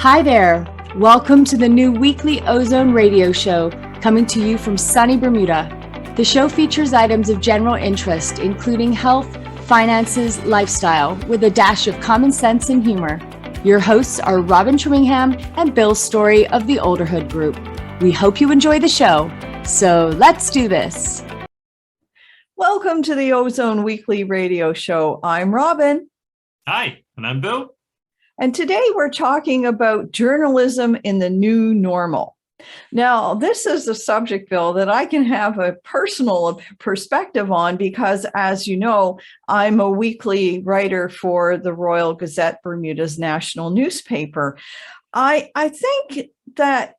Hi there. Welcome to the new weekly Ozone radio show coming to you from sunny Bermuda. The show features items of general interest, including health, finances, lifestyle, with a dash of common sense and humor. Your hosts are Robin Trimmingham and Bill Story of the Olderhood Group. We hope you enjoy the show. So let's do this. Welcome to the Ozone Weekly Radio Show. I'm Robin. Hi, and I'm Bill. And today we're talking about journalism in the new normal. Now, this is a subject, Bill, that I can have a personal perspective on because, as you know, I'm a weekly writer for the Royal Gazette, Bermuda's national newspaper. I think that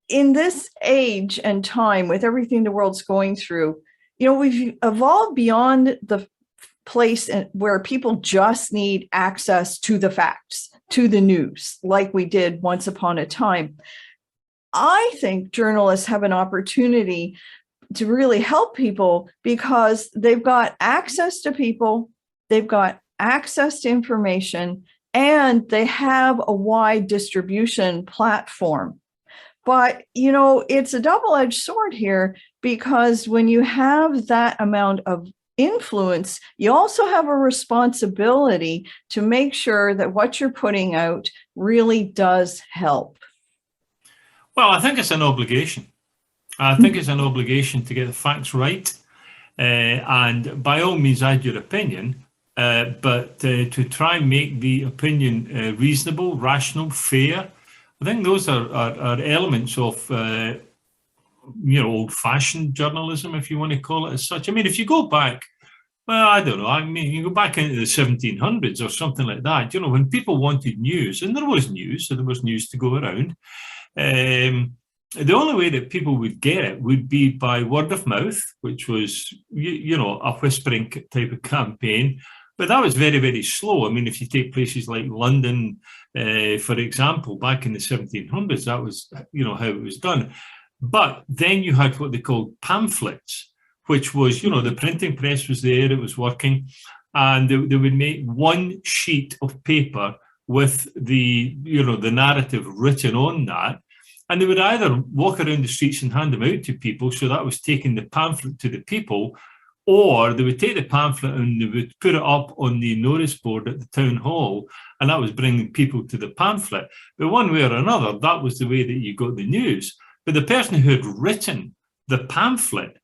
in this age and time, with everything the world's going through, we've evolved beyond the place where people just need access to the facts, to the news, like we did once upon a time. I think journalists have an opportunity to really help people because they've got access to people, they've got access to information, and they have a wide distribution platform. But, it's a double-edged sword here because when you have that amount of influence, you also have a responsibility to make sure that what you're putting out really does help. Well, I think it's an obligation. I think it's an obligation to get the facts right. And by all means, add your opinion, but to try and make the opinion reasonable, rational, fair. I think those are elements of old-fashioned journalism, if you want to call it as such. I mean, if you go back, well, I don't know. I mean, you go back into the 1700s or something like that. When people wanted news, and there was news, so there was news to go around. The only way that people would get it would be by word of mouth, which was, a whispering type of campaign. But that was very, very slow. I mean, if you take places like London, for example, back in the 1700s, that was, how it was done. But then you had what they called pamphlets, which was, the printing press was there, it was working, and they would make one sheet of paper with the narrative written on that. And they would either walk around the streets and hand them out to people, so that was taking the pamphlet to the people, or they would take the pamphlet and they would put it up on the notice board at the town hall, and that was bringing people to the pamphlet. But one way or another, that was the way that you got the news. But the person who had written the pamphlet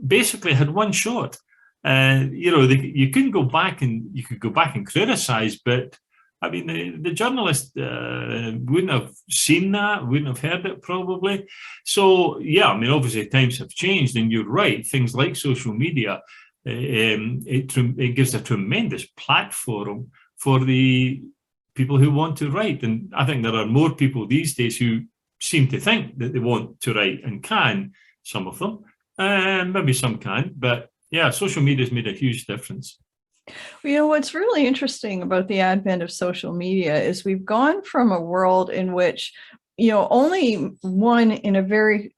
basically had one shot. You couldn't go back and you could go back and criticize, but I mean, the journalist wouldn't have seen that, wouldn't have heard it probably. So, yeah, I mean, obviously times have changed, and you're right. Things like social media, it gives a tremendous platform for the people who want to write. And I think there are more people these days who seem to think that they want to write and can, some of them, and maybe some can. But, yeah, social media has made a huge difference. What's really interesting about the advent of social media is we've gone from a world in which, only one in a very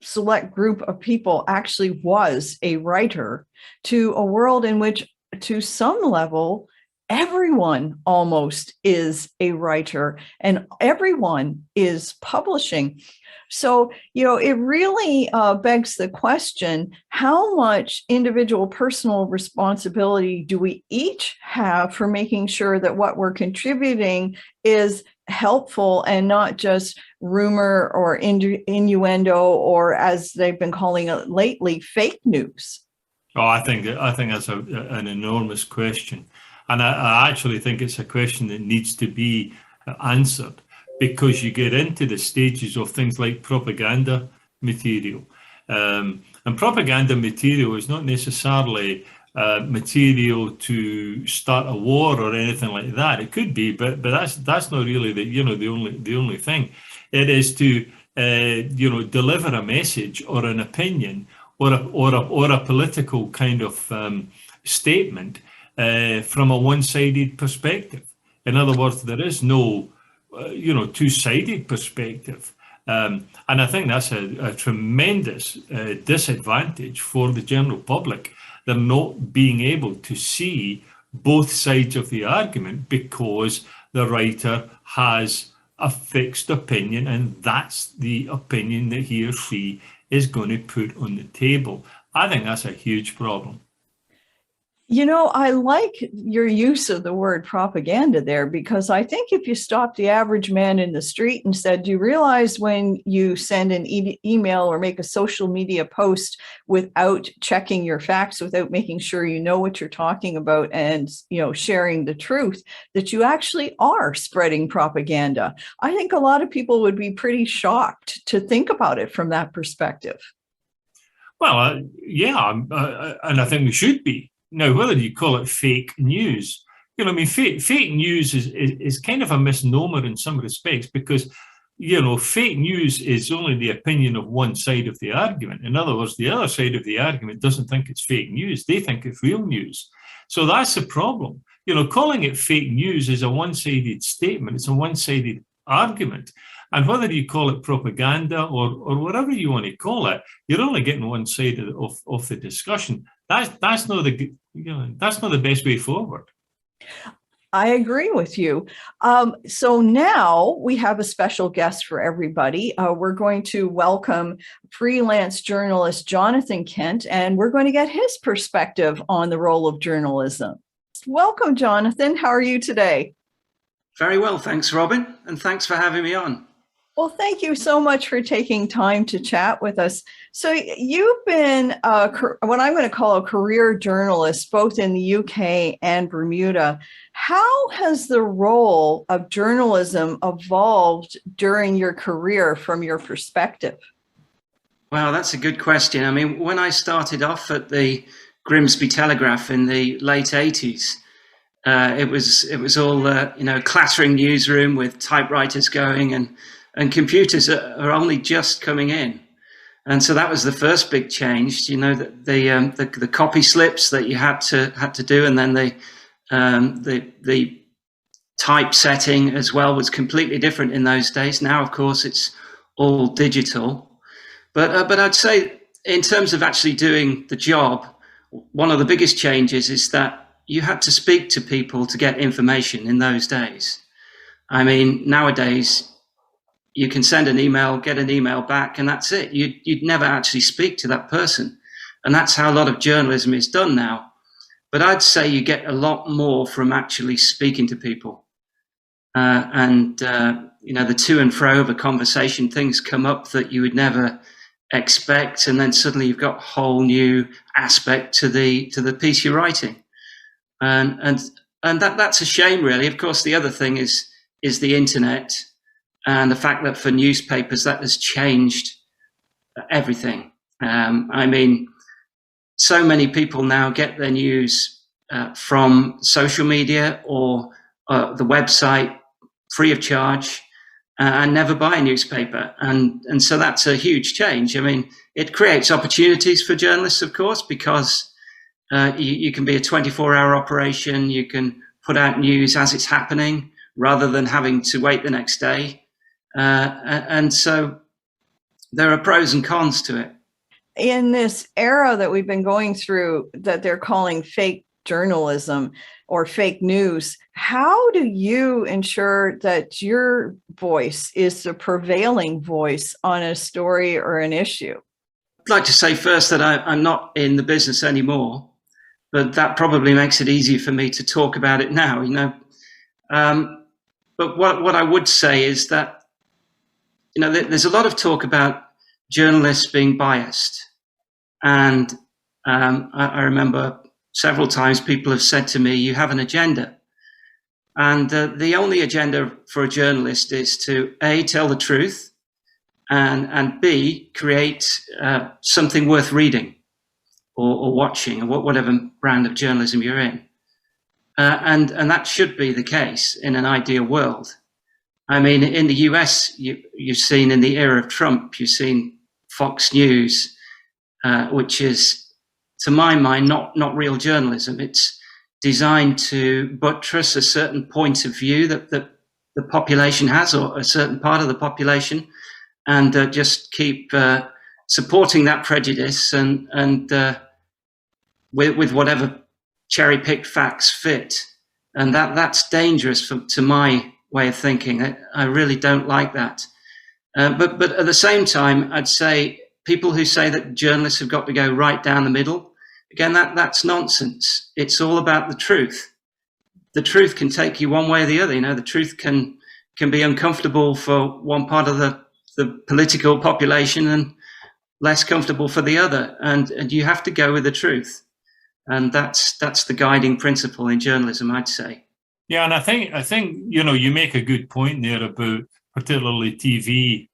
select group of people actually was a writer, to a world in which, to some level, everyone almost is a writer and everyone is publishing. So, it really begs the question, how much individual personal responsibility do we each have for making sure that what we're contributing is helpful and not just rumor or innuendo, or as they've been calling it lately, fake news? Oh, I think that's an enormous question. And I actually think it's a question that needs to be answered, because you get into the stages of things like propaganda material. And propaganda material is not necessarily material to start a war or anything like that. It could be, but that's not really the only thing. It is to deliver a message or an opinion or a political kind of statement from a one-sided perspective. In other words, there is no two-sided perspective. And I think that's a tremendous disadvantage for the general public. They're not being able to see both sides of the argument because the writer has a fixed opinion, and that's the opinion that he or she is going to put on the table. I think that's a huge problem. You know, I like your use of the word propaganda there, because I think if you stop the average man in the street and said, do you realize when you send an email or make a social media post without checking your facts, without making sure you know what you're talking about and, you know, sharing the truth, that you actually are spreading propaganda? I think a lot of people would be pretty shocked to think about it from that perspective. Well, yeah, and I think we should be. Now, whether you call it fake news, you know, I mean, fake news is kind of a misnomer in some respects, because, you know, fake news is only the opinion of one side of the argument. In other words, the other side of the argument doesn't think it's fake news. They think it's real news. So that's the problem. You know, calling it fake news is a one-sided statement. It's a one-sided argument. And whether you call it propaganda or whatever you want to call it, you're only getting one side of the discussion. That's not the best way forward. I agree with you. So now we have a special guest for everybody. We're going to welcome freelance journalist Jonathan Kent, and we're going to get his perspective on the role of journalism. Welcome, Jonathan. How are you today? Very well, thanks, Robin, and thanks for having me on. Well, thank you so much for taking time to chat with us. So you've been what I'm going to call a career journalist, both in the UK and Bermuda. How has the role of journalism evolved during your career from your perspective? Wow, that's a good question. I mean, when I started off at the Grimsby Telegraph in the late 80s, it was all clattering newsroom with typewriters going, and computers are only just coming in. And so that was the first big change, you know, the copy slips that you had to do, and then the typesetting as well was completely different in those days. Now, of course, it's all digital. But I'd say in terms of actually doing the job, one of the biggest changes is that you had to speak to people to get information in those days. I mean, nowadays, you can send an email, get an email back, and that's it. You'd never actually speak to that person. And that's how a lot of journalism is done now. But I'd say you get a lot more from actually speaking to people. The to and fro of a conversation, things come up that you would never expect. And then suddenly you've got a whole new aspect to the piece you're writing. And that's a shame, really. Of course, the other thing is the internet. And the fact that for newspapers, that has changed everything. I mean, so many people now get their news from social media or the website free of charge and never buy a newspaper. And so that's a huge change. I mean, it creates opportunities for journalists, of course, because you can be a 24-hour operation. You can put out news as it's happening rather than having to wait the next day. And so there are pros and cons to it. In this era that we've been going through, that they're calling fake journalism or fake news, how do you ensure that your voice is the prevailing voice on a story or an issue? I'd like to say first that I'm not in the business anymore, but that probably makes it easier for me to talk about it now, you know. But what I would say is that, you know, there's a lot of talk about journalists being biased. And I remember several times people have said to me, you have an agenda. And the only agenda for a journalist is to A, tell the truth, and B, create something worth reading or watching, or whatever brand of journalism you're in. And that should be the case in an ideal world. I mean, in the US, you've seen in the era of Trump, you've seen Fox News, which is, to my mind, not real journalism. It's designed to buttress a certain point of view that the population has, or a certain part of the population, and just keep supporting that prejudice and with whatever cherry-picked facts fit. And that's dangerous to my way of thinking. I really don't like that. But at the same time, I'd say people who say that journalists have got to go right down the middle, again, that's nonsense. It's all about the truth. The truth can take you one way or the other. The truth can be uncomfortable for one part of the political population and less comfortable for the other. And you have to go with the truth. And that's the guiding principle in journalism, I'd say. Yeah, and I think you make a good point there about particularly TV,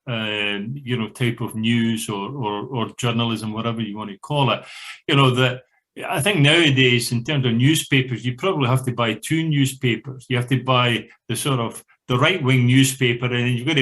type of news or journalism, whatever you want to call it. That I think nowadays, in terms of newspapers, you probably have to buy two newspapers. You have to buy the right-wing newspaper, and then you've got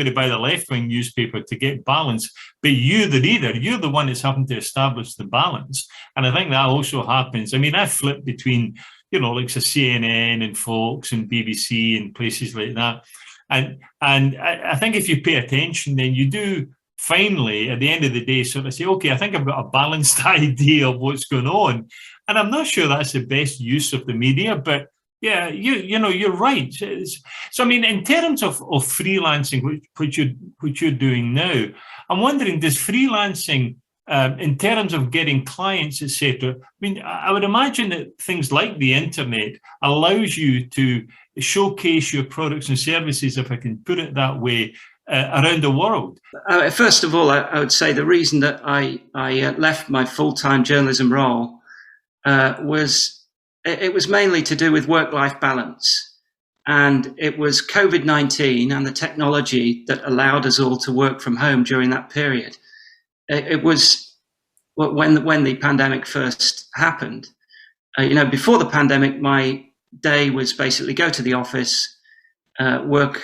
to buy the left-wing newspaper to get balance. But you, the reader, you're the one that's having to establish the balance. And I think that also happens. I mean, I flip between, like CNN and Fox and BBC and places like that. And I think if you pay attention, then you do finally, at the end of the day, sort of say, okay, I think I've got a balanced idea of what's going on. And I'm not sure that's the best use of the media, but yeah, you're right. So, I mean, in terms of freelancing, which you're doing now, I'm wondering, does freelancing, in terms of getting clients, etc., I mean, I would imagine that things like the internet allows you to showcase your products and services, if I can put it that way, around the world. First of all, I would say the reason that I left my full-time journalism role was mainly to do with work-life balance. And it was COVID-19 and the technology that allowed us all to work from home during that period. It was when the pandemic first happened. Before the pandemic, my day was basically go to the office, work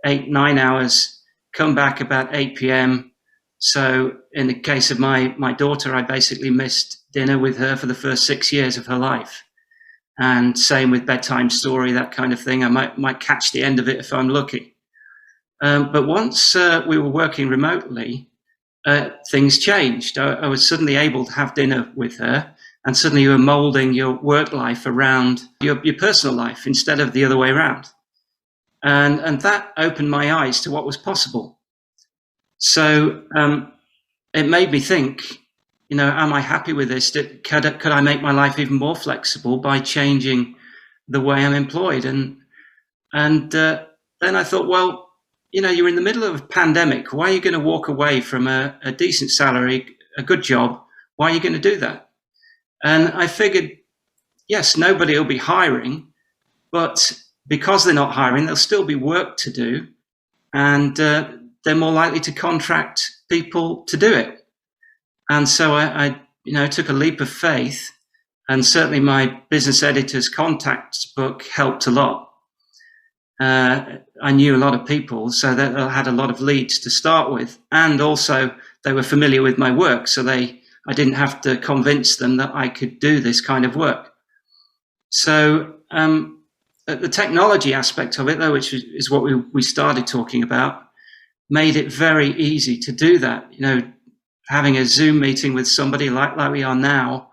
8-9 hours, come back about 8 p.m. So in the case of my daughter, I basically missed dinner with her for the first 6 years of her life. And same with bedtime story, that kind of thing. I might catch the end of it if I'm lucky. But once we were working remotely, things changed. I was suddenly able to have dinner with her, and suddenly you were molding your work life around your personal life instead of the other way around. And that opened my eyes to what was possible. So it made me think, am I happy with this? Could I make my life even more flexible by changing the way I'm employed? And then I thought, well, you're in the middle of a pandemic. Why are you going to walk away from a decent salary, a good job? Why are you going to do that? And I figured, yes, nobody will be hiring, but because they're not hiring, there'll still be work to do, and they're more likely to contract people to do it. And so I took a leap of faith, and certainly my business editor's contacts book helped a lot. I knew a lot of people, so that I had a lot of leads to start with, and also they were familiar with my work, so I didn't have to convince them that I could do this kind of work. So the technology aspect of it, though, which is what we started talking about, made it very easy to do that. Having a Zoom meeting with somebody like we are now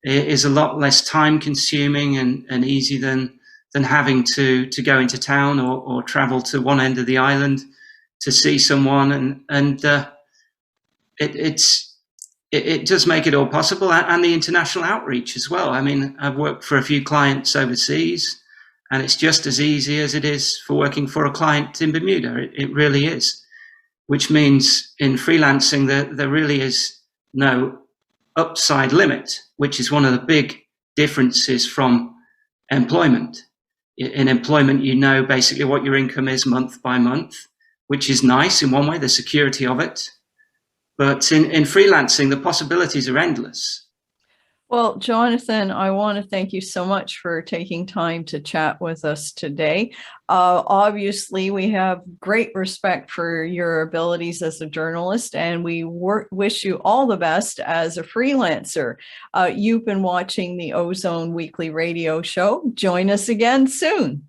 is a lot less time consuming and easy than having to go into town or travel to one end of the island to see someone. And it does make it all possible, and the international outreach as well. I mean, I've worked for a few clients overseas, and it's just as easy as it is for working for a client in Bermuda. It really is, which means in freelancing there really is no upside limit, which is one of the big differences from employment. In employment, basically what your income is month by month, which is nice in one way, the security of it. But in freelancing, the possibilities are endless. Well, Jonathan, I want to thank you so much for taking time to chat with us today. Obviously, we have great respect for your abilities as a journalist, and we wish you all the best as a freelancer. You've been watching the Ozone Weekly Radio Show. Join us again soon.